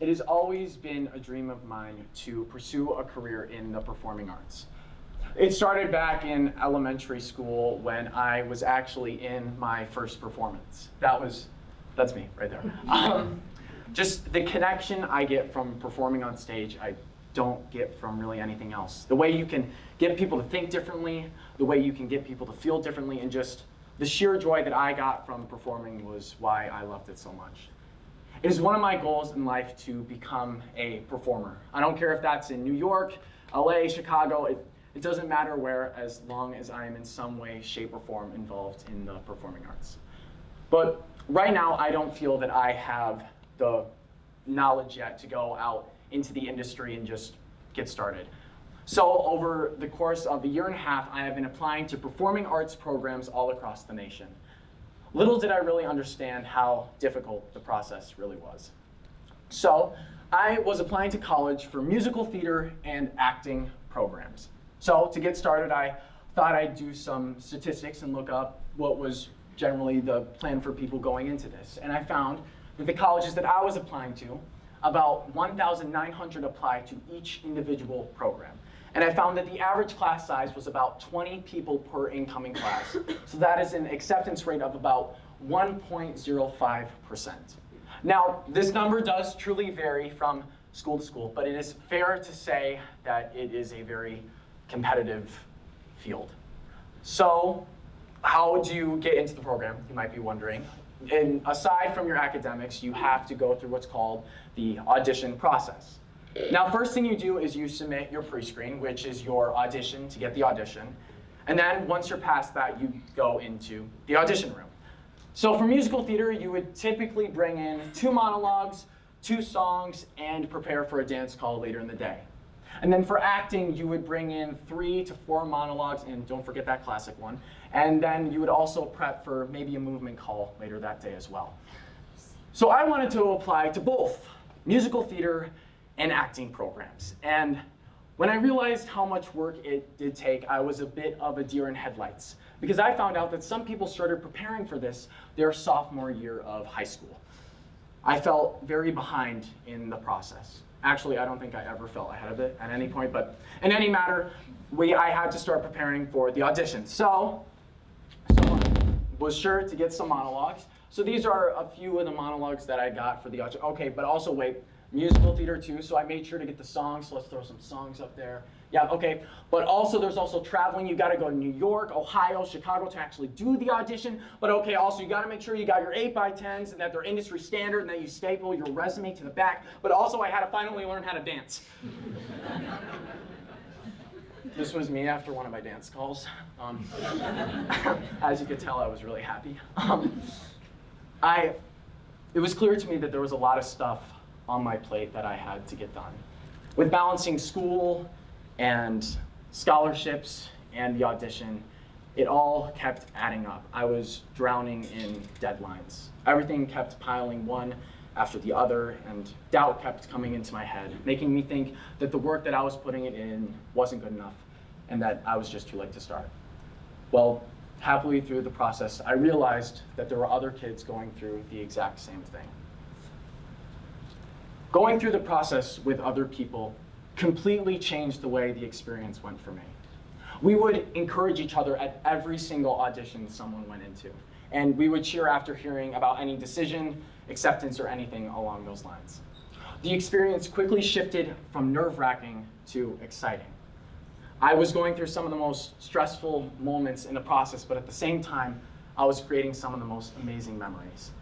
it has always been a dream of mine to pursue a career in the performing arts. It started back in elementary school when I was actually in my first performance. That's me right there. Just the connection I get from performing on stage, I don't get from really anything else. The way you can get people to think differently, the way you can get people to feel differently, and just the sheer joy that I got from performing was why I loved it so much. It is one of my goals in life to become a performer. I don't care if that's in New York, LA, Chicago, it doesn't matter where, as long as I am in some way, shape, or form involved in the performing arts. But right now, I don't feel that I have the knowledge yet to go out into the industry and just get started. So over the course of a year and a half, I have been applying to performing arts programs all across the nation. Little did I really understand how difficult the process really was. So I was applying to college for musical theater and acting programs. So to get started, I thought I'd do some statistics and look up what was generally the plan for people going into this. And I found that the colleges that I was applying to, about 1,900 applied to each individual program. And I found that the average class size was about 20 people per incoming class. So that is an acceptance rate of about 1.05%. Now, this number does truly vary from school to school, but it is fair to say that it is a very competitive field. So how do you get into the program, you might be wondering. And aside from your academics, you have to go through what's called the audition process. Now, first thing you do is you submit your pre-screen, which is your audition to get the audition. And then once you're past that, you go into the audition room. So for musical theater, you would typically bring in 2 monologues, 2 songs, and prepare for a dance call later in the day. And then for acting, you would bring in 3 to 4 monologues, and don't forget that classic one. And then you would also prep for maybe a movement call later that day as well. So I wanted to apply to both musical theater and acting programs. And when I realized how much work it did take, I was a bit of a deer in headlights, because I found out that some people started preparing for this their sophomore year of high school. I felt very behind in the process. Actually, I don't think I ever felt ahead of it at any point, but in any matter, I had to start preparing for the audition. So I was sure to get some monologues. So these are a few of the monologues that I got for the audition. Okay, but also wait, musical theater too, so I made sure to get the songs, so let's throw some songs up there. Yeah, okay, but also there's also traveling. You gotta go to New York, Ohio, Chicago to actually do the audition, but okay, also you gotta make sure you got your 8x10s and that they're industry standard and that you staple your resume to the back, but also I had to finally learn how to dance. This was me after one of my dance calls. As you could tell, I was really happy. It was clear to me that there was a lot of stuff on my plate that I had to get done. With balancing school and scholarships and the audition, it all kept adding up. I was drowning in deadlines. Everything kept piling one after the other, and doubt kept coming into my head, making me think that the work that I was putting it in wasn't good enough, and that I was just too late to start. Well, happily through the process, I realized that there were other kids going through the exact same thing. Going through the process with other people completely changed the way the experience went for me. We would encourage each other at every single audition someone went into, and we would cheer after hearing about any decision, acceptance, or anything along those lines. The experience quickly shifted from nerve-wracking to exciting. I was going through some of the most stressful moments in the process, but at the same time, I was creating some of the most amazing memories.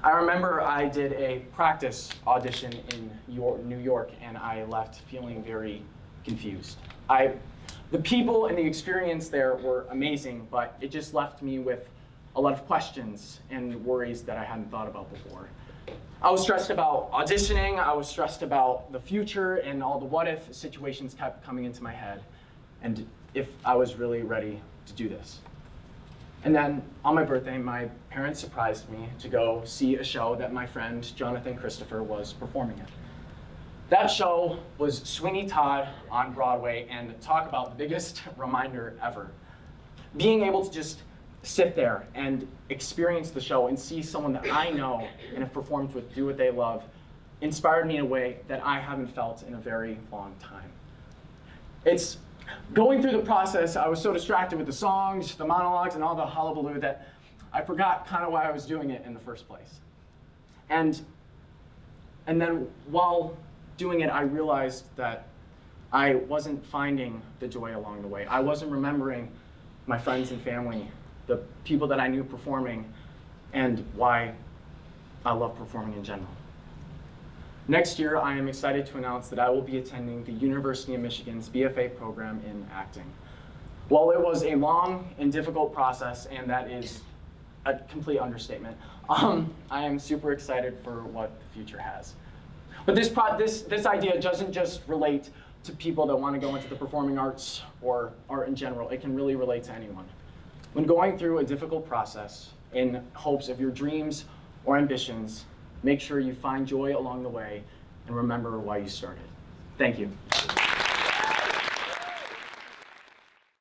I remember I did a practice audition in New York, and I left feeling very confused. The people and the experience there were amazing, but it just left me with a lot of questions and worries that I hadn't thought about before. I was stressed about auditioning, I was stressed about the future, and all the what-if situations kept coming into my head, and if I was really ready to do this. And then on my birthday, my parents surprised me to go see a show that my friend Jonathan Christopher was performing in. That show was Sweeney Todd on Broadway, and talk about the biggest reminder ever. Being able to just sit there and experience the show and see someone that I know and have performed with do what they love inspired me in a way that I haven't felt in a very long time. It's going through the process, I was so distracted with the songs, the monologues, and all the hullabaloo that I forgot kind of why I was doing it in the first place. And then while doing it, I realized that I wasn't finding the joy along the way. I wasn't remembering my friends and family, the people that I knew performing, and why I love performing in general. Next year, I am excited to announce that I will be attending the University of Michigan's BFA program in acting. While it was a long and difficult process, and that is a complete understatement, I am super excited for what the future has. But this idea doesn't just relate to people that want to go into the performing arts or art in general. It can really relate to anyone. When going through a difficult process in hopes of your dreams or ambitions, make sure you find joy along the way and remember why you started. Thank you.